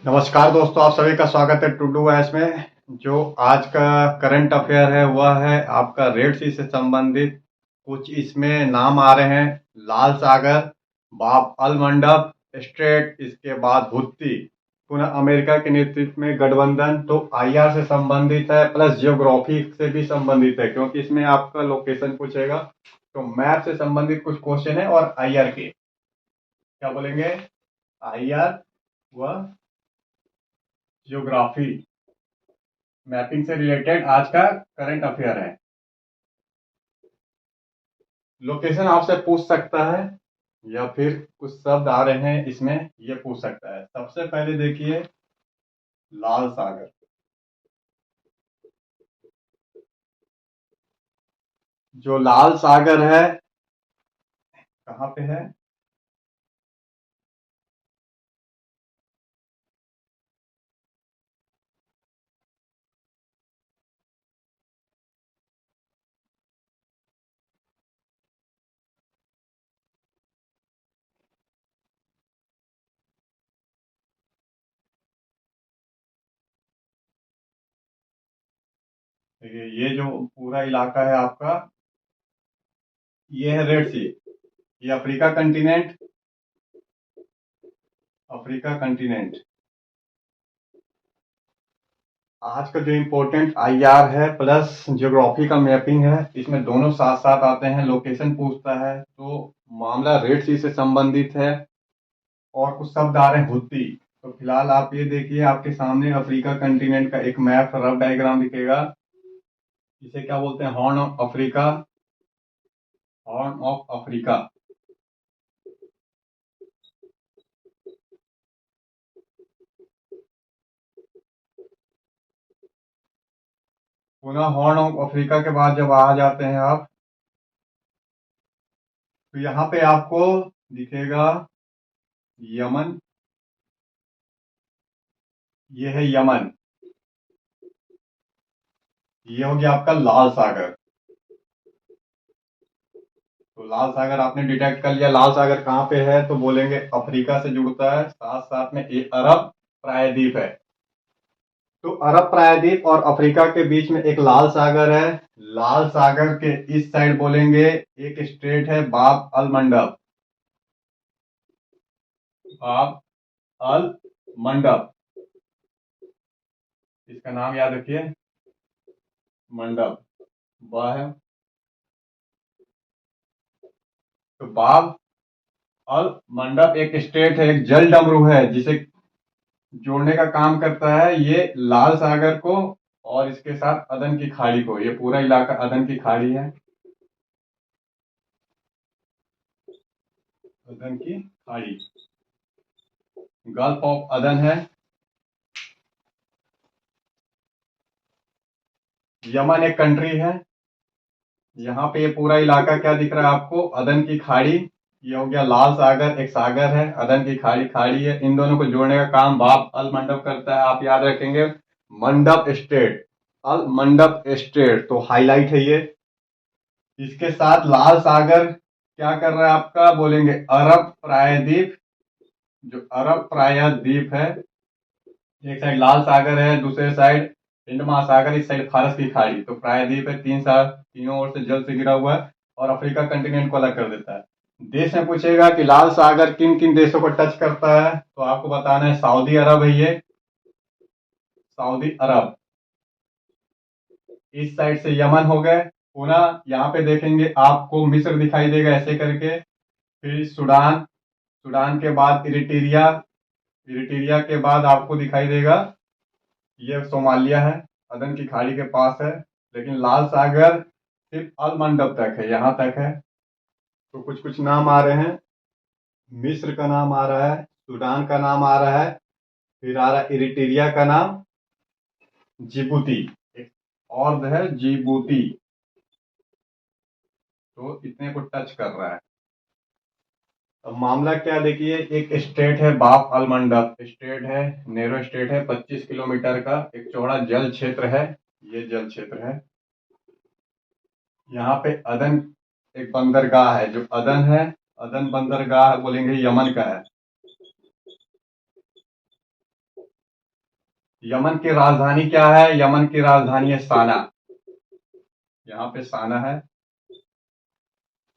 नमस्कार दोस्तों, आप सभी का स्वागत है टू डू ऐस में। जो आज का करंट अफेयर है वह है आपका रेड सी से संबंधित। कुछ इसमें नाम आ रहे हैं: लाल सागर, बाब अल मंडप स्ट्रेट, इसके बाद हुत्ती, पुनः अमेरिका के नेतृत्व में गठबंधन। तो आईआर से संबंधित है, प्लस जियोग्राफी से भी संबंधित है, क्योंकि इसमें आपका लोकेशन पूछेगा। तो मैप से संबंधित कुछ क्वेश्चन है और आईआर के क्या बोलेंगे, आईआर व जियोग्राफी, मैपिंग से रिलेटेड आज का करंट अफेयर है। लोकेशन आपसे पूछ सकता है या फिर कुछ शब्द आ रहे हैं इसमें, ये पूछ सकता है। सबसे पहले देखिए, लाल सागर। जो लाल सागर है कहाँ पे है? देखिए, ये जो पूरा इलाका है आपका, ये है रेड सी। ये अफ्रीका कंटिनेंट, अफ्रीका कंटिनेंट। आज का जो इम्पोर्टेंट आईआर है प्लस ज्योग्राफी का मैपिंग है, इसमें दोनों साथ साथ आते हैं। लोकेशन पूछता है तो मामला रेड सी से संबंधित है। और कुछ शब्द आ रहे हैं हुत्ती। तो फिलहाल आप ये देखिए, आपके सामने अफ्रीका कंटिनेंट का एक मैप रफ डायग्राम दिखेगा। इसे क्या बोलते हैं? Horn of Africa, horn of Africa. पुनः हॉर्न ऑफ अफ्रीका के बाद जब आ जाते हैं आप, तो यहाँ पे आपको दिखेगा यमन। ये है यमन। ये हो गया आपका लाल सागर। तो लाल सागर आपने डिटेक्ट कर लिया। लाल सागर कहाँ पे है? तो बोलेंगे अफ्रीका से जुड़ता है, साथ साथ में एक अरब प्रायद्वीप है। तो अरब प्रायद्वीप और अफ्रीका के बीच में एक लाल सागर है। लाल सागर के इस साइड बोलेंगे एक स्टेट है बाब अल मंडप, बाब अल मंडप। इसका नाम याद रखिए, मंडप। वह है तो बाब अल मंडप एक स्टेट है, एक जल डमरू है जिसे जोड़ने का काम करता है ये लाल सागर को और इसके साथ अदन की खाड़ी को। ये पूरा इलाका अदन की खाड़ी है, अदन की खाड़ी, गल्फ ऑफ अदन है। यमन एक कंट्री है। यहाँ पे ये पूरा इलाका क्या दिख रहा है आपको? अदन की खाड़ी। ये हो गया लाल सागर, एक सागर है, अदन की खाड़ी खाड़ी है। इन दोनों को जोड़ने का काम बाब अल मंडप करता है। आप याद रखेंगे, मंडप स्टेट, अल मंडप स्टेट। तो हाईलाइट है ये। इसके साथ लाल सागर क्या कर रहा है आपका? बोलेंगे अरब प्रायद्वीप। जो अरब प्रायद्वीप है, एक साइड लाल सागर है, दूसरे साइड हिंद महासागर, इस साइड फारस की खाड़ी। तो प्रायद्वीप है, तीनों ओर से जल से घिरा हुआ है और अफ्रीका कंटिनेंट को अलग कर देता है। देश में पूछेगा कि लाल सागर किन किन देशों को टच करता है, तो आपको बताना है सऊदी अरब है ये, सऊदी अरब। इस साइड से यमन हो गए। पुनः यहाँ पे देखेंगे आपको मिस्र दिखाई देगा ऐसे करके, फिर सूडान, सूडान के बाद इरिट्रिया, इरिट्रिया के बाद आपको दिखाई देगा ये सोमालिया है, अदन की खाड़ी के पास है। लेकिन लाल सागर सिर्फ अल मंडप तक है, यहाँ तक है। तो कुछ कुछ नाम आ रहे हैं। मिस्र का नाम आ रहा है, सूडान का नाम आ रहा है, फिर आ रहा है इरिट्रिया का नाम, जिबूती, एक और है जिबूती। तो इतने को टच कर रहा है। अब मामला क्या देखिए, एक स्टेट है बाप अल मंडप, स्टेट है, नेरो स्टेट है, 25 किलोमीटर का एक चौड़ा जल क्षेत्र है। ये जल क्षेत्र है। यहाँ पे अदन एक बंदरगाह है, जो अदन है, अदन बंदरगाह बोलेंगे यमन का है। यमन की राजधानी क्या है? यमन की राजधानी है साना। यहाँ पे साना है।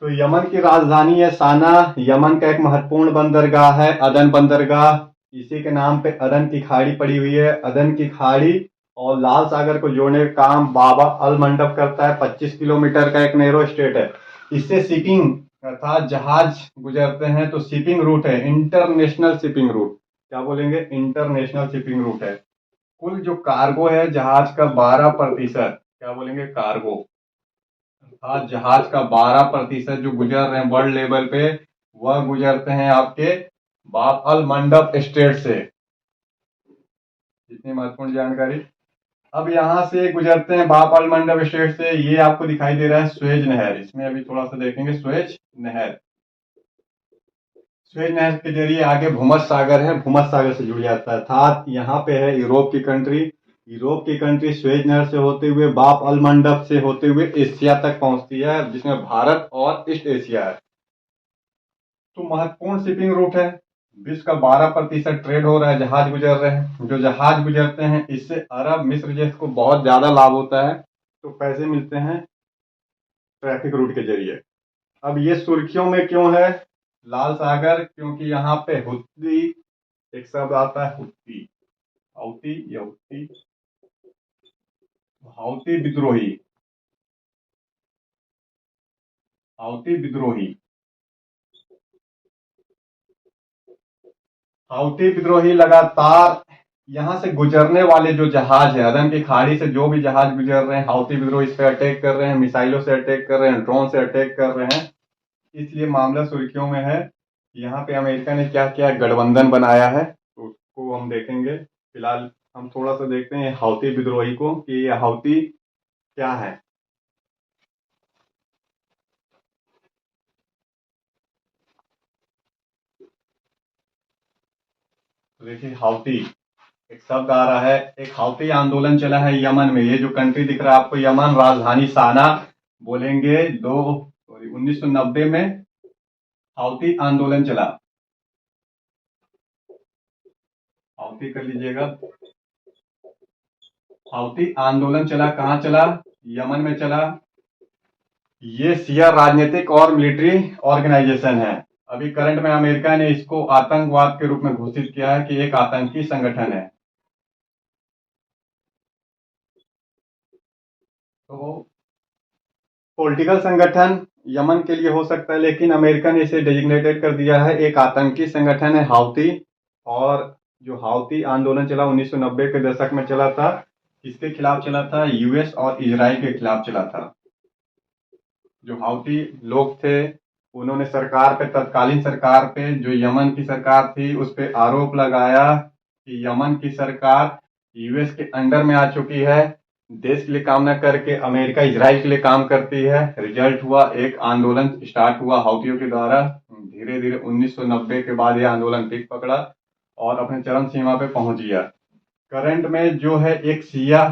तो यमन की राजधानी है साना। यमन का एक महत्वपूर्ण बंदरगाह है अदन बंदरगाह। इसी के नाम पे अदन की खाड़ी पड़ी हुई है। अदन की खाड़ी और लाल सागर को जोड़ने का काम बाबा अल मंडप करता है। 25 किलोमीटर का एक नैरो स्टेट है। इससे शिपिंग अर्थात जहाज गुजरते हैं, तो शिपिंग रूट है, इंटरनेशनल शिपिंग रूट। क्या बोलेंगे? इंटरनेशनल शिपिंग रूट है। कुल जो कार्गो है जहाज का 12%, क्या बोलेंगे? कार्गो। अर्थात जहाज का 12% जो गुजर रहे हैं वर्ल्ड लेवल पे, वह गुजरते हैं आपके बाब अल मंडप स्टेट से। इतनी महत्वपूर्ण जानकारी। अब यहां से गुजरते हैं बाब अल मंडप स्टेट से। ये आपको दिखाई दे रहा है स्वेज नहर। इसमें अभी थोड़ा सा देखेंगे स्वेज नहर। स्वेज नहर के जरिए आगे भूमध्य सागर है, भूमध्य सागर से जुड़ जाता है। अर्थात यहाँ पे है यूरोप की कंट्री। यूरोप की कंट्री स्वेज नहर से होते हुए बाब अल मंडप से होते हुए एशिया तक पहुंचती है, जिसमें भारत और ईस्ट एशिया है। तो महत्वपूर्ण शिपिंग रूट है। विश्व का 12% ट्रेड हो रहा है, जहाज गुजर रहे हैं। जो जहाज गुजरते हैं इससे अरब मिस्र जैसे को बहुत ज्यादा लाभ होता है। तो पैसे मिलते हैं ट्रैफिक रूट के जरिए। अब ये सुर्खियों में क्यों है लाल सागर? क्योंकि यहाँ पे हुत्ती एक शब्द आता है, हुत्ती, हाउती या हुत्ती, हाउती विद्रोही, हाउती विद्रोही, हाउती विद्रोही लगातार यहाँ से गुजरने वाले जो जहाज है, अदन की खाड़ी से जो भी जहाज गुजर रहे हैं, हाउती विद्रोही इस पे अटैक कर रहे हैं, मिसाइलों से अटैक कर रहे हैं, ड्रोन से अटैक कर रहे हैं। इसलिए मामला सुर्खियों में है। यहाँ पे अमेरिका ने क्या क्या गठबंधन बनाया है, तो उसको हम देखेंगे। फिलहाल हम थोड़ा सा देखते हैं हाउती विद्रोही को कि ये हाउती क्या है। तो देखिए हाउती एक शब्द आ रहा है। एक हाउती आंदोलन चला है यमन में। ये जो कंट्री दिख रहा है आपको, यमन, राजधानी साना। बोलेंगे 1990 में हाउती आंदोलन चला। हाउती कर लीजिएगा। हाउती आंदोलन चला, कहाँ चला? यमन में चला। ये शिया राजनीतिक और मिलिट्री ऑर्गेनाइजेशन है। अभी करंट में अमेरिका ने इसको आतंकवाद के रूप में घोषित किया है कि एक आतंकी संगठन है। तो पॉलिटिकल संगठन यमन के लिए हो सकता है, लेकिन अमेरिका ने इसे डेजिग्नेटेड कर दिया है, एक आतंकी संगठन है हाउती। और जो हाउती आंदोलन चला 1990 के दशक में चला था, किसके खिलाफ चला था? यूएस और इजराइल के खिलाफ चला था। जो हाउती लोग थे उन्होंने सरकार पे, तत्कालीन सरकार पे, जो यमन की सरकार थी, उस पे आरोप लगाया कि यमन की सरकार यूएस के अंडर में आ चुकी है, देश के लिए काम न करके अमेरिका इजराइल के लिए काम करती है। रिजल्ट हुआ, एक आंदोलन स्टार्ट हुआ हाउतियों के द्वारा। धीरे धीरे 1990 के बाद यह आंदोलन पीक पकड़ा और अपने चरम सीमा पे पहुंच गया। करंट में जो है एक शिया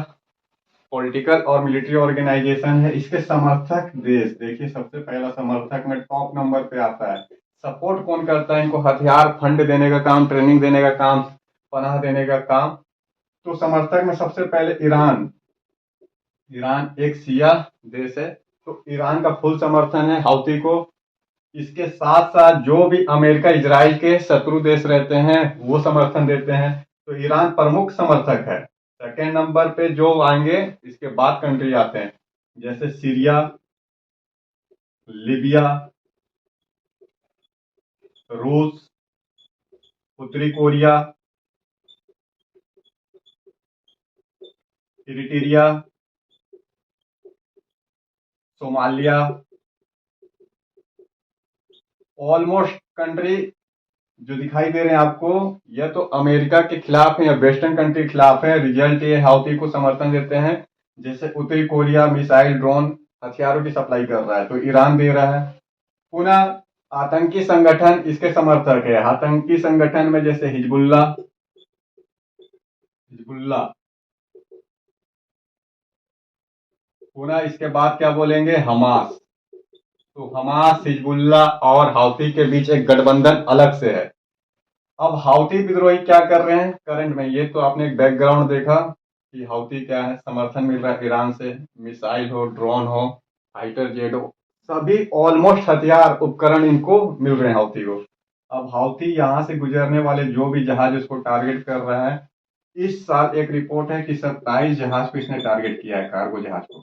पॉलिटिकल और मिलिट्री ऑर्गेनाइजेशन है। इसके समर्थक देश देखिए, सबसे पहला समर्थक में टॉप नंबर पे आता है। सपोर्ट कौन करता है इनको? हथियार, फंड देने का काम, ट्रेनिंग देने का काम, पनाह देने का काम। तो समर्थक में सबसे पहले ईरान। ईरान एक शिया देश है, तो ईरान का फुल समर्थन है हाउती को। इसके साथ साथ जो भी अमेरिका इजराइल के शत्रु देश रहते हैं वो समर्थन देते हैं। तो ईरान प्रमुख समर्थक है। सेकेंड नंबर पे जो आएंगे इसके बाद कंट्री आते हैं, जैसे सीरिया, लीबिया, रूस, उत्तरी Korea, Eritrea, Somalia. Almost country जो दिखाई दे रहे हैं आपको, यह तो अमेरिका के खिलाफ है या वेस्टर्न कंट्री के खिलाफ है। रिजल्ट ये हाउती को समर्थन देते हैं। जैसे उत्तरी कोरिया मिसाइल, ड्रोन, हथियारों की सप्लाई कर रहा है, तो ईरान दे रहा है। पुनः आतंकी संगठन इसके समर्थक है। आतंकी संगठन में जैसे हिजबुल्ला, हिजबुल्ला। पुनः इसके बाद क्या बोलेंगे? हमास। तो हमास, हिजबुल्ला और हाउती के बीच एक गठबंधन अलग से है। अब हाउती विद्रोही क्या कर रहे हैं करंट में, ये तो आपने एक बैकग्राउंड देखा कि हाउती क्या है, समर्थन मिल रहा है ईरान से, मिसाइल हो, ड्रोन हो, फाइटर जेट हो, सभी ऑलमोस्ट हथियार उपकरण इनको मिल रहे हैं हाउती को। अब हाउती यहाँ से गुजरने वाले जो भी जहाज उसको टारगेट कर रहा है, इस साल एक रिपोर्ट है कि 27 जहाज को इसने टारगेट किया है, कार्गो जहाज को,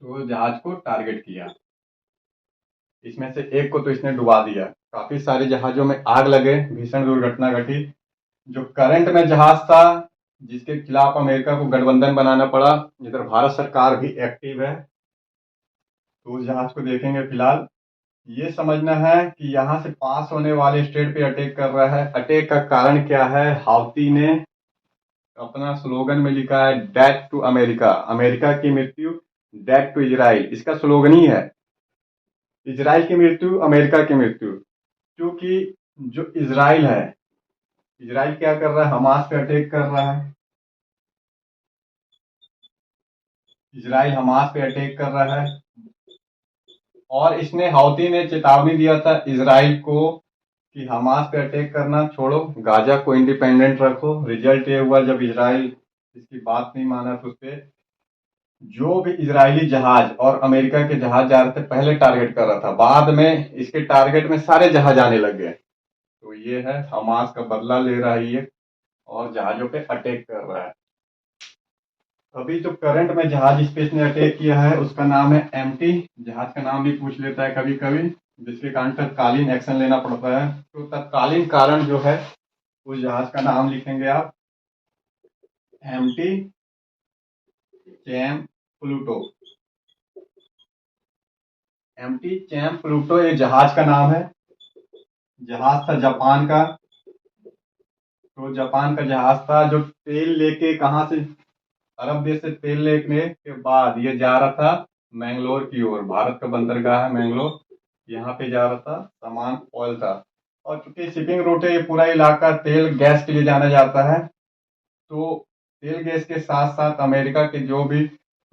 तो जहाज को टारगेट किया, इसमें से एक को तो इसने डुबा दिया, काफी सारे जहाजों में आग लगे, भीषण दुर्घटना घटी। जो करंट में जहाज था जिसके खिलाफ अमेरिका को गठबंधन बनाना पड़ा, इधर भारत सरकार भी एक्टिव है, तो उस जहाज को देखेंगे। फिलहाल ये समझना है कि यहाँ से पास होने वाले स्टेट पे अटैक कर रहा है। अटैक का कारण क्या है, हाउती ने अपना स्लोगन में लिखा है डेथ टू अमेरिका, अमेरिका की मृत्यु, डेथ टू इजराइल, इसका स्लोगन ही है, इजराइल की मृत्यु, अमेरिका की मृत्यु। क्योंकि जो इजराइल है, इजराइल क्या कर रहा है, हमास पे अटैक कर रहा है, इजराइल हमास पे अटैक कर रहा है, और इसने हाउती ने चेतावनी दिया था इजराइल को कि हमास पे अटैक करना छोड़ो, गाजा को इंडिपेंडेंट रखो। रिजल्ट ये हुआ, जब इजराइल इसकी बात नहीं माना तो उसपे जो भी इजरायली जहाज और अमेरिका के जहाज जा रहे थे पहले टारगेट कर रहा था, बाद में इसके टारगेट में सारे जहाज आने लग गए। तो ये है, हमास का बदला ले रहा है ये, और जहाजों पे अटैक कर रहा है। अभी जो करंट में जहाज इस पे इसने अटैक किया है उसका नाम है एमटी, जहाज का नाम भी पूछ लेता है कभी कभी, जिसके कारण तत्कालीन एक्शन लेना पड़ता है। तो तत्कालीन कारण जो है, उस जहाज का नाम लिखेंगे आप MT Chem Pluto, MT Chem Pluto ये जहाज का नाम है। जहाज था जापान का, तो जापान का जहाज था जो तेल लेके कहाँ से, अरब देश से तेल लेने के बाद ये जा रहा था मैंगलोर की ओर, भारत का बंदरगाह है मैंगलोर, यहाँ पे जा रहा था, सामान ऑयल था। और चूंकि शिपिंग रूट है, ये पूरा इलाका तेल गैस के लिए जाना जाता है, तो तेल गैस के साथ साथ अमेरिका के जो भी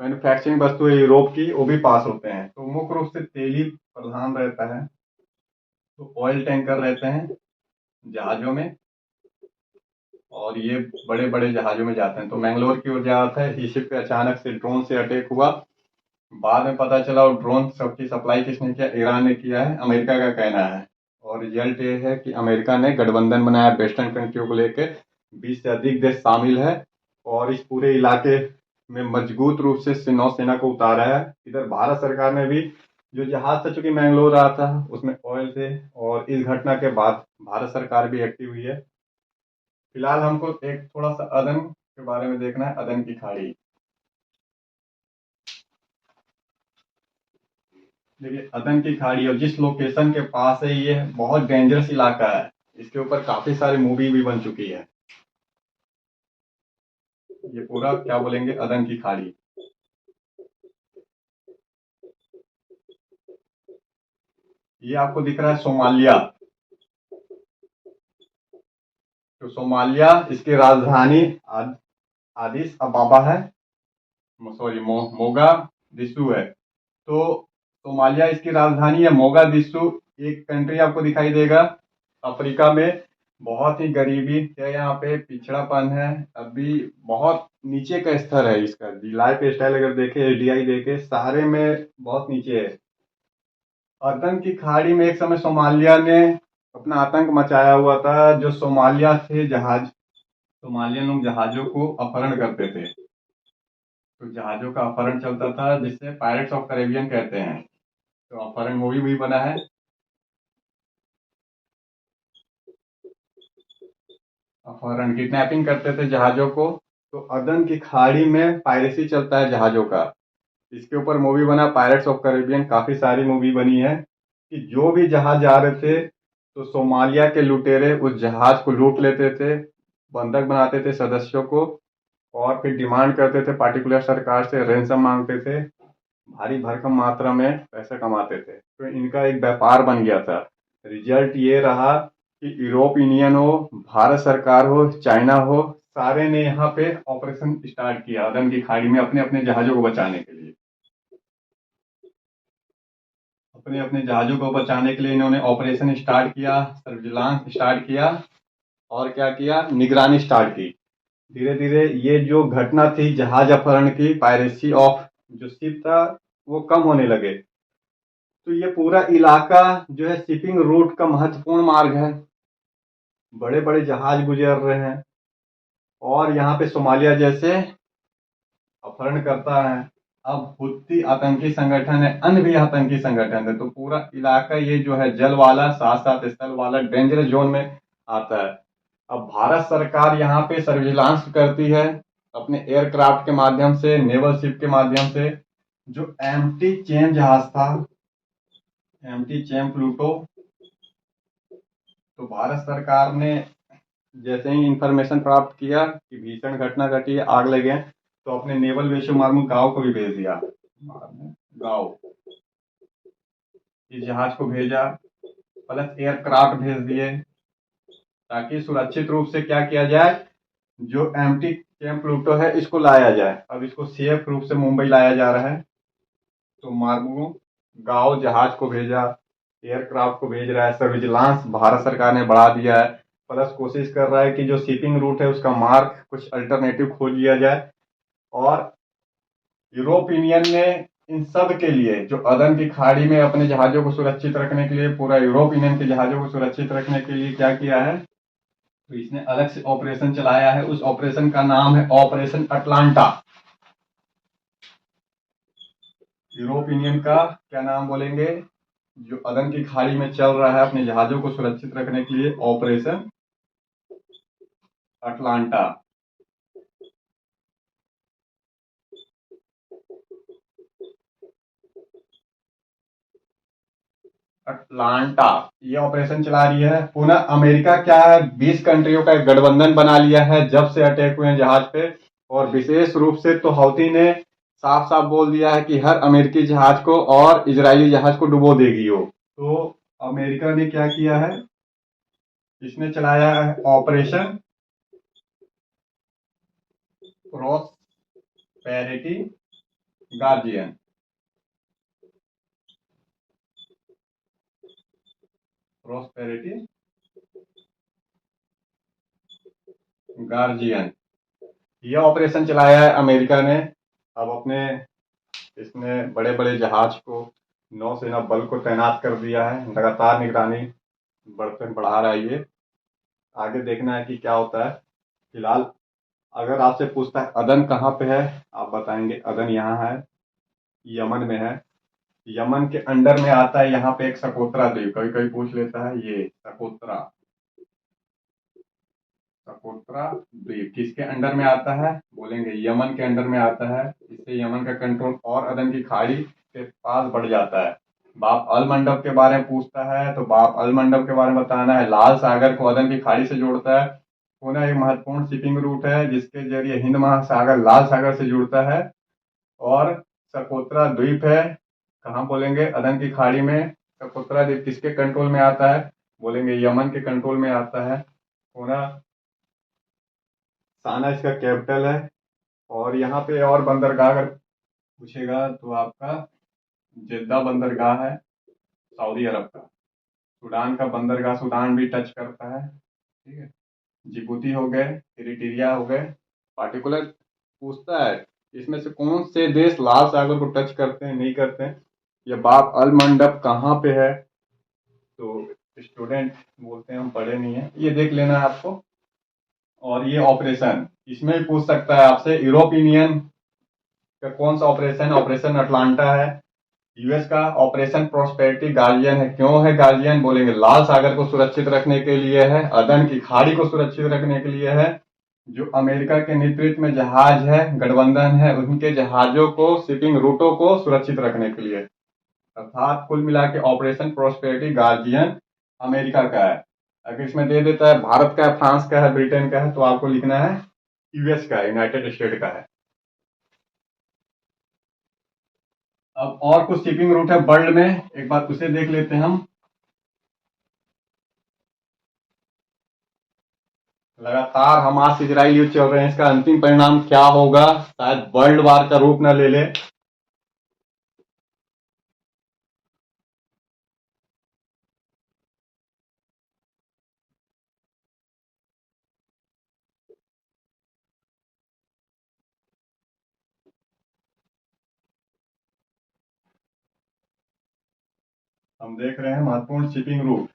मैन्युफैक्चरिंग वस्तु है यूरोप की, वो भी पास होते हैं, तो मुख्य रूप से तेल ही प्रधान रहता है। तो ऑयल टैंकर रहते हैं जहाजों में, और ये बड़े बड़े जहाजों में जाते हैं। तो मैंगलोर की ओर जा रहा था, इसी पे अचानक से ड्रोन से अटैक हुआ। बाद में पता चला वो ड्रोन सबकी सप्लाई किसने किया, ईरान ने किया है, अमेरिका का कहना है। और रिजल्ट ये है कि अमेरिका ने गठबंधन बनाया वेस्टर्न कंट्रियों को लेकर, 20 से अधिक देश शामिल है, और इस पूरे इलाके में मजबूत रूप से नौसेना को उतारा है। इधर भारत सरकार ने भी, जो जहाज था चूंकि मैंगलोर रहा था उसमें ऑयल थे, और इस घटना के बाद भारत सरकार भी एक्टिव हुई है। फिलहाल हमको एक थोड़ा सा अदन के बारे में देखना है, अदन की खाड़ी। देखिए अदन की खाड़ी और जिस लोकेशन के पास है, ये बहुत डेंजरस इलाका है, इसके ऊपर काफी सारी मूवी भी बन चुकी है। ये पूरा क्या बोलेंगे, अदन की खाड़ी। ये आपको दिख रहा है सोमालिया, तो सोमालिया इसकी राजधानी आदिस अबाबा है, सॉरी मोगा दिसू है। तो सोमालिया इसकी राजधानी है, मोगा दिसू। एक कंट्री आपको दिखाई देगा अफ्रीका में, बहुत ही गरीबी है यहाँ पे, पिछड़ापन है, अभी बहुत नीचे का स्तर है इसका। लाइफ स्टाइल अगर देखे, एसडीआई देखे, सारे में बहुत नीचे है। अदन की खाड़ी में एक समय सोमालिया ने अपना आतंक मचाया हुआ था। जो सोमालिया थे जहाज, सोमालियन लोग जहाजों को अपहरण करते थे, तो जहाजों का अपहरण चलता था, जिससे पायरेट्स ऑफ कैरेबियन कहते हैं। तो अपहरण मूवी भी बना है। अपहरण किडनैपिंग करते थे जहाजों को। तो अदन की खाड़ी में पायरेसी चलता है जहाजों का, इसके ऊपर मूवी बना पायरेट्स ऑफ कैरेबियन, काफी सारी मूवी बनी है। कि जो भी जहाज जा रहे थे, तो सोमालिया के लुटेरे उस जहाज को लूट लेते थे, बंधक बनाते थे सदस्यों को, और फिर डिमांड करते थे पार्टिकुलर सरकार से, रेंसम मांगते थे, भारी भरकम मात्रा में पैसा कमाते थे। तो इनका एक व्यापार बन गया था। रिजल्ट ये रहा कि यूरोप यूनियन हो, भारत सरकार हो, चाइना हो, सारे ने यहाँ पे ऑपरेशन स्टार्ट किया अदन की खाड़ी में, अपने अपने जहाजों को बचाने के लिए। अपने अपने जहाज़ों को बचाने के लिए इन्होंने ऑपरेशन स्टार्ट किया, सर्विलांस स्टार्ट किया और क्या किया, निगरानी स्टार्ट की। धीरे धीरे ये जो घटना थी जहाज अपहरण की, पायरेसी ऑफ जो शिप था, वो कम होने लगे। तो ये पूरा इलाका जो है शिपिंग रूट का महत्वपूर्ण मार्ग है, बड़े बड़े जहाज गुजर रहे हैं और यहाँ पे सोमालिया जैसे अपहरण करता है। अब हुत्ती आतंकी संगठन है, अन्य भी आतंकी संगठन है, तो पूरा इलाका ये जो है जल वाला साथ साथ स्थल वाला डेंजरस जोन में आता है। अब भारत सरकार यहाँ पे सर्विलांस करती है अपने एयरक्राफ्ट के माध्यम से, नेवल शिप के माध्यम से। जो एम्प्टी चेम जहाज था, एम्प्टी चेम प्लूटो, तो भारत सरकार ने जैसे ही इंफॉर्मेशन प्राप्त किया कि भीषण घटना घटी है, आग लगे, तो अपने नेवल बेशो मार्मू गांव को भी भेज दिया। गांव इस जहाज को भेजा, प्लस एयरक्राफ्ट भेज दिए ताकि सुरक्षित रूप से क्या किया जाए, जो एम्प्टी चेम प्लूटो है इसको लाया जाए। अब इसको सेफ रूप से मुंबई लाया जा रहा है, तो मार्मू गांव जहाज को भेजा, एयरक्राफ्ट को भेज रहा है। सर्विजिलांस भारत सरकार ने बढ़ा दिया है, प्लस कोशिश कर रहा है कि जो शिपिंग रूट है उसका मार्ग कुछ अल्टरनेटिव खोज लिया जाए। और यूरोप यूनियन ने इन सब के लिए, जो अदन की खाड़ी में अपने जहाजों को सुरक्षित रखने के लिए, पूरा यूरोप यूनियन के जहाजों को सुरक्षित रखने के लिए क्या किया है, तो इसने अलग से ऑपरेशन चलाया है। उस ऑपरेशन का नाम है ऑपरेशन अटलांटा। यूरोप यूनियन का क्या नाम बोलेंगे, जो अदन की खाड़ी में चल रहा है अपने जहाजों को सुरक्षित रखने के लिए, ऑपरेशन अटलांटा। अटलांटा ये ऑपरेशन चला रही है। पुनः अमेरिका क्या है, 20 कंट्रियों का एक गठबंधन बना लिया है जब से अटैक हुए हैं जहाज पे। और विशेष रूप से तो हौती ने साफ साफ बोल दिया है कि हर अमेरिकी जहाज को और इजरायली जहाज को डुबो देगी वो। तो अमेरिका ने क्या किया है, इसने चलाया है operation prosperity guardian. Prosperity guardian ये ऑपरेशन चलाया है अमेरिका ने। अब अपने इसने बड़े बड़े जहाज को, नौसेना बल को तैनात कर दिया है, लगातार निगरानी बढ़ा रहा है। ये आगे देखना है कि क्या होता है। फिलहाल अगर आपसे पूछता है अदन कहाँ पे है, आप बताएंगे अदन यहाँ है, यमन में है। यमन के अंडर में आता है यहाँ पे एक सकोत्रा द्वीप, कभी कभी पूछ लेता है, ये सकोत्रा। सकोत्रा द्वीप किसके अंडर में आता है, बोलेंगे यमन के अंडर में आता है। इससे यमन का कंट्रोल और अदन की खाड़ी के पास बढ़ जाता है। बाप अल मंडप के बारे में पूछता है, तो बाप अल मंडप के बारे में बताना है। लाल सागर को अदन की खाड़ी से जोड़ता है। पुनः एक महत्वपूर्ण शिपिंग रूट है जिसके जरिए हिंद महासागर लाल सागर से जुड़ता है। और सकोत्रा द्वीप है, कहाँ बोलेंगे, अदन की खाड़ी में। सकोत्रा द्वीप किसके कंट्रोल में आता है, बोलेंगे यमन के कंट्रोल में आता है। पुनः साना इसका कैपिटल है। और यहाँ पे और बंदरगाह अगर पूछेगा तो आपका जेद्दा बंदरगाह है, सऊदी अरब का। सूडान का बंदरगाह, सूडान भी टच करता है, ठीक है। जिबूती हो गए, इरिट्रिया हो गए। पार्टिकुलर पूछता है इसमें से कौन से देश लाल सागर को टच करते हैं, नहीं करते हैं। ये बाप अल मंडप कहाँ पे है, तो स्टूडेंट बोलते हैं हम पढ़े नहीं है, ये देख लेना है आपको। और ये ऑपरेशन इसमें भी पूछ सकता है आपसे, यूरोप यूनियन का कौन सा ऑपरेशन, ऑपरेशन अटलांटा है। यूएस का ऑपरेशन प्रॉस्पेरिटी गार्जियन है। क्यों है गार्जियन, बोलेंगे लाल सागर को सुरक्षित रखने के लिए है, अदन की खाड़ी को सुरक्षित रखने के लिए है। जो अमेरिका के नेतृत्व में जहाज है, गठबंधन है, उनके जहाजों को, शिपिंग रूटों को सुरक्षित रखने के लिए। अर्थात कुल मिला के ऑपरेशन प्रॉस्पेरिटी गार्जियन अमेरिका का है। अगर इसमें दे देता है भारत का है, फ्रांस का है, ब्रिटेन का है, तो आपको लिखना है यूएस का, यूनाइटेड स्टेट का है। अब और कुछ शिपिंग रूट है वर्ल्ड में, एक बार उसे देख लेते हैं हम। लगातार हमास इजराइल युद्ध चल रहे हैं, इसका अंतिम परिणाम क्या होगा, शायद वर्ल्ड वार का रूप न ले ले। हम देख रहे हैं महत्वपूर्ण शिपिंग रूट।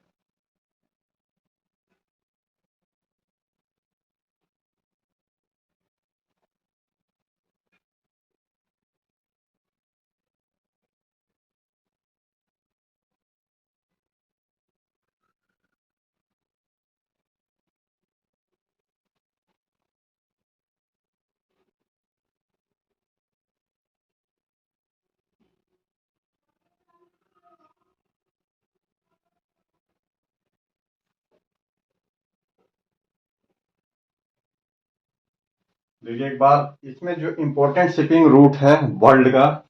देखिए एक बार इसमें जो इम्पोर्टेंट शिपिंग रूट है वर्ल्ड का,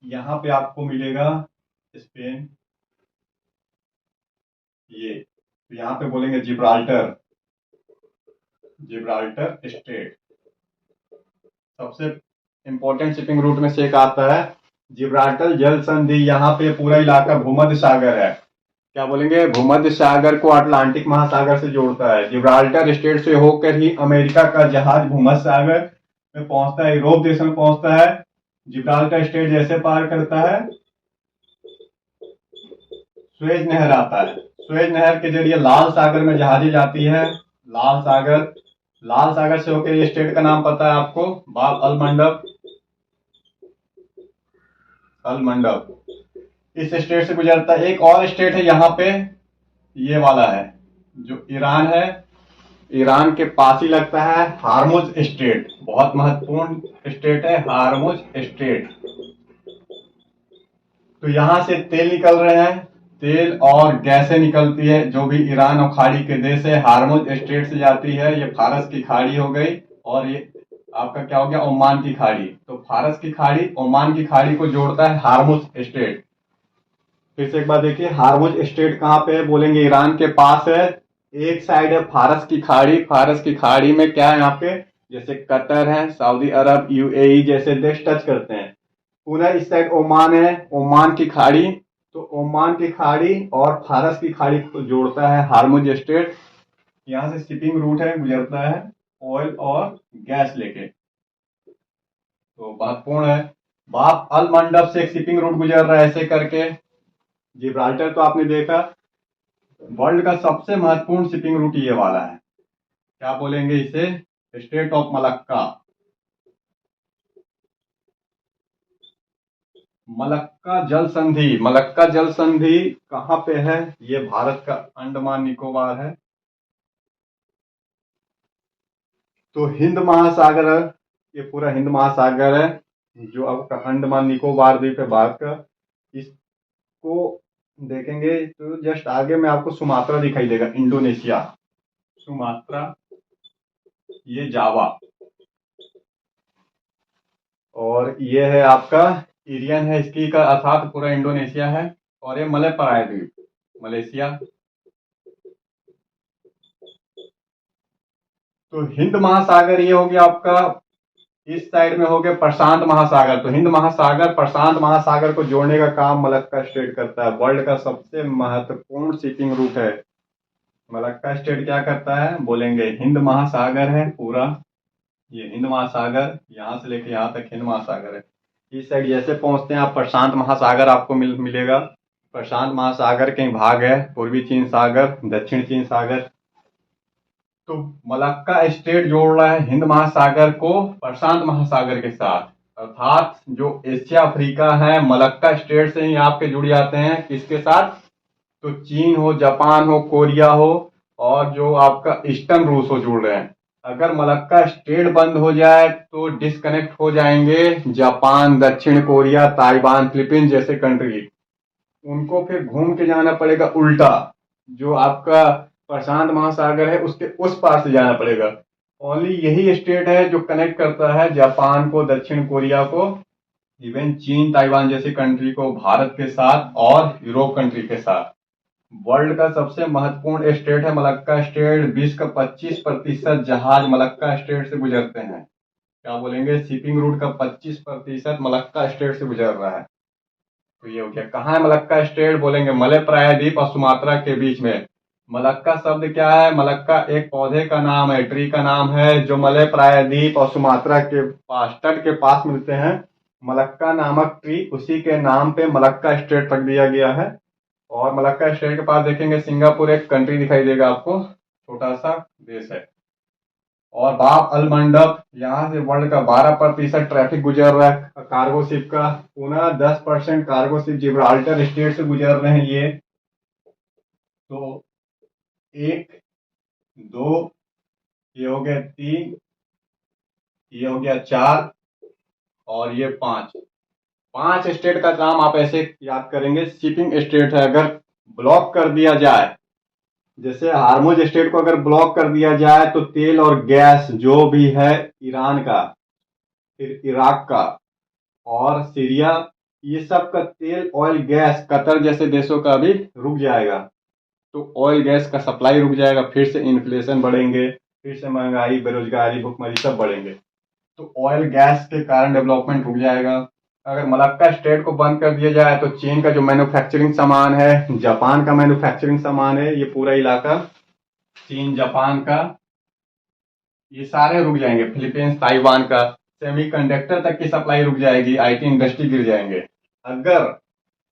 यहाँ पे आपको मिलेगा स्पेन, ये तो यहाँ पे बोलेंगे जिब्राल्टर, जिब्राल्टर स्टेट सबसे इम्पोर्टेंट शिपिंग रूट में से एक आता है। जिब्राल्टर जल संधि, यहाँ पे पूरा इलाका भूमध्य सागर है, क्या बोलेंगे, भूमध्य सागर को अटलांटिक महासागर से जोड़ता है। जिब्राल्टर स्टेट से होकर ही अमेरिका का जहाज भूमध्य सागर में पहुंचता है, यूरोप देश में पहुंचता है। जिब्राल्टर स्टेट जैसे पार करता है, सुएज नहर आता है, सुएज नहर के जरिए लाल सागर में जहाजें जाती है। लाल सागर, लाल सागर से होकर ये स्टेट का नाम पता है आपको, बाब अल मंडब, अल मंडब इस स्टेट से गुजरता है। एक और स्टेट है यहाँ पे, ये वाला है जो ईरान है, ईरान के पास ही लगता है, हार्मुज स्टेट, बहुत महत्वपूर्ण स्टेट है हार्मुज स्टेट। तो यहां से तेल निकल रहे हैं, तेल और गैसें निकलती है, जो भी ईरान और खाड़ी के देश है, हार्मुज स्टेट से जाती है। ये फारस की खाड़ी हो गई, और ये आपका क्या हो गया, ओमान की खाड़ी। तो फारस की खाड़ी ओमान की खाड़ी को जोड़ता है हार्मुज स्टेट। फिर से एक बार देखिए, हार्मुज स्टेट कहाँ पे है, बोलेंगे ईरान के पास है। एक साइड है फारस की खाड़ी, फारस की खाड़ी में क्या है यहाँ पे, जैसे कतर है, सऊदी अरब, यूएई जैसे देश टच करते हैं। पूरा इस साइड ओमान है, ओमान की खाड़ी, तो ओमान की खाड़ी और फारस की खाड़ी को जोड़ता है हार्मुज स्टेट। यहाँ से शिपिंग रूट है, गुजरता है ऑयल और गैस लेके, तो महत्वपूर्ण है। बाब अल मंडब से एक शिपिंग रूट गुजर रहा है ऐसे करके। जिब्राल्टर तो आपने देखा, वर्ल्ड का सबसे महत्वपूर्ण शिपिंग रूट ये वाला है, क्या बोलेंगे इसे, स्टेट ऑफ मलक्का। मलक्का जल संधि, मलक्का जल संधि कहाँ पे है, ये भारत का अंडमान निकोबार है। तो हिंद महासागर, ये पूरा हिंद महासागर है, जो आपका अंडमान निकोबार द्वीप है भारत का। इसको देखेंगे तो जस्ट आगे में आपको सुमात्रा दिखाई देगा, इंडोनेशिया, सुमात्रा, ये जावा, और ये है आपका इरियन है इसकी का, अर्थात पूरा इंडोनेशिया है। और ये मलय प्रायद्वीप, मलेशिया। तो हिंद महासागर ये हो गया आपका, इस साइड में हो गया प्रशांत महासागर। तो हिंद महासागर प्रशांत महासागर को जोड़ने का काम मलक्का स्टेट करता है, वर्ल्ड का सबसे महत्वपूर्ण शिपिंग रूट है। मलक्का स्टेट क्या करता है, बोलेंगे हिंद महासागर है पूरा, ये हिंद महासागर, यहाँ से लेके यहाँ तक हिंद महासागर है। इस साइड जैसे पहुंचते हैं आप, प्रशांत महासागर आपको मिलेगा। प्रशांत महासागर के भाग है, पूर्वी चीन सागर, दक्षिण चीन सागर। तो मलक्का स्टेट जोड़ रहा है हिंद महासागर को प्रशांत महासागर के साथ, अर्थात जो एशिया अफ्रीका है मलक्का स्टेट से ही आपके जुड़ जाते हैं, किसके साथ, तो चीन हो, जापान हो, कोरिया हो, और जो आपका ईस्टर्न रूस हो, जुड़ रहे हैं। अगर मलक्का स्टेट बंद हो जाए तो डिस्कनेक्ट हो जाएंगे जापान, दक्षिण कोरिया, ताइवान, फिलीपींस जैसे कंट्री। उनको फिर घूम के जाना पड़ेगा उल्टा, जो आपका प्रशांत महासागर है उसके उस पार से जाना पड़ेगा। ओनली यही स्टेट है जो कनेक्ट करता है जापान को, दक्षिण कोरिया को, इवन चीन, ताइवान जैसी कंट्री को भारत के साथ और यूरोप कंट्री के साथ। वर्ल्ड का सबसे महत्वपूर्ण स्टेट है मलक्का स्टेट। विश्व का 25% जहाज मलक्का स्टेट से गुजरते हैं, क्या बोलेंगे, शिपिंग रूट का 25% मलक्का स्टेट से गुजर रहा है। तो ये हो गया, कहाँ है मलक्का स्टेट, बोलेंगे मलय प्रायद्वीप और सुमात्रा के बीच में। मलक्का शब्द क्या है, मलक्का एक पौधे का नाम है, ट्री का नाम है, जो मलय प्रायद्वीप और सुमात्रा के पास, तट के पास मिलते हैं। मलक्का नामक ट्री, उसी के नाम पे मलक्का स्टेट रख दिया गया है। और मलक्का स्टेट के पास देखेंगे सिंगापुर एक कंट्री दिखाई देगा आपको, छोटा सा देश है। और बाब अल मंडप, यहाँ से वर्ल्ड का 12% ट्रैफिक गुजर रहा है कार्गो शिप का, पुनः 10% कार्गो शिप जिब्राल्टर स्टेट से गुजर रहे हैं ये। तो एक, दो, ये हो गया 3, ये हो गया 4 और ये 5। 5 स्टेट का नाम आप ऐसे याद करेंगे, शिपिंग स्टेट है। अगर ब्लॉक कर दिया जाए, जैसे हार्मुज स्टेट को अगर ब्लॉक कर दिया जाए तो तेल और गैस जो भी है ईरान का, फिर इराक का और सीरिया, ये सब का तेल ऑयल गैस कतर जैसे देशों का भी रुक जाएगा। तो ऑयल गैस का सप्लाई रुक जाएगा, फिर से इन्फ्लेशन बढ़ेंगे, फिर से महंगाई, बेरोजगारी, भुखमरी सब बढ़ेंगे। तो ऑयल गैस के कारण डेवलपमेंट रुक जाएगा। अगर मलक्का स्टेट को बंद कर दिया जाए तो चीन का जो मैन्युफैक्चरिंग सामान है, जापान का मैन्युफैक्चरिंग सामान है, ये पूरा इलाका चीन जापान का, ये सारे रुक जाएंगे। फिलीपींस ताइवान का सेमीकंडक्टर तक की सप्लाई रुक जाएगी, आईटी इंडस्ट्री गिर जाएंगे। अगर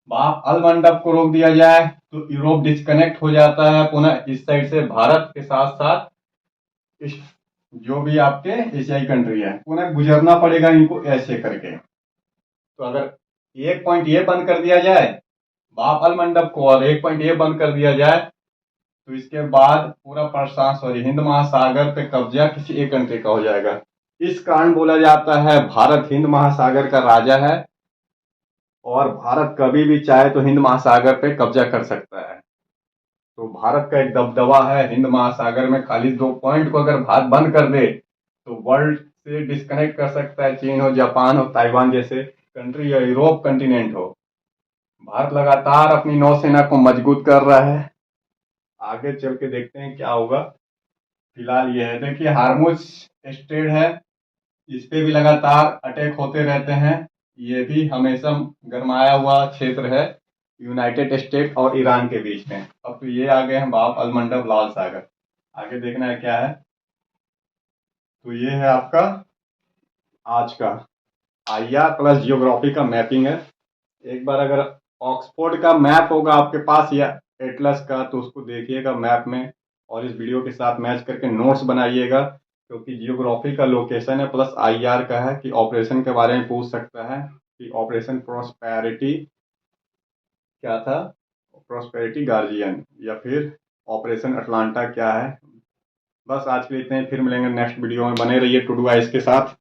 बाप अल मंडप को रोक दिया जाए तो यूरोप डिस्कनेक्ट हो जाता है, पुनः इस साइड से भारत के साथ साथ जो भी आपके एशियाई कंट्री है पुनः गुजरना पड़ेगा इनको ऐसे करके। तो अगर एक पॉइंट ये बंद कर दिया जाए बाप अल मंडप को और एक पॉइंट ये बंद कर दिया जाए तो इसके बाद पूरा प्रशांत हिंद महासागर पे कब्जा किसी एक कंट्री का हो जाएगा। इस कारण बोला जाता है भारत हिंद महासागर का राजा है और भारत कभी भी चाहे तो हिंद महासागर पे कब्जा कर सकता है। तो भारत का एक दबदबा है हिंद महासागर में। खाली 2 पॉइंट को अगर भारत बंद कर दे तो वर्ल्ड से डिस्कनेक्ट कर सकता है, चीन हो, जापान हो, ताइवान जैसे कंट्री या यूरोप कंटिनेंट हो। भारत लगातार अपनी नौसेना को मजबूत कर रहा है, आगे चल के देखते हैं क्या होगा। फिलहाल ये है, देखिए हार्मुज स्ट्रेट है, इस पे भी लगातार अटैक होते रहते हैं। ये भी हमेशा गरमाया हुआ क्षेत्र है यूनाइटेड स्टेट और ईरान के बीच में। अब तो ये आ गए हैं बाब अल मंडब लाल सागर, आगे देखना है क्या है। तो ये है आपका आज का आईआर प्लस जियोग्राफी का मैपिंग है। एक बार अगर ऑक्सफोर्ड का मैप होगा आपके पास या एटलस का तो उसको देखिएगा मैप में और इस वीडियो के साथ मैच करके नोट्स बनाइएगा, क्योंकि जियोग्राफी का लोकेशन है प्लस आईआर का है कि ऑपरेशन के बारे में पूछ सकता है कि ऑपरेशन प्रॉस्पेरिटी क्या था, प्रॉस्पेरिटी गार्जियन, या फिर ऑपरेशन अटलांटा क्या है। बस आज के लिए इतने ही, फिर मिलेंगे नेक्स्ट वीडियो में। बने रहिए टू डू आइस के साथ।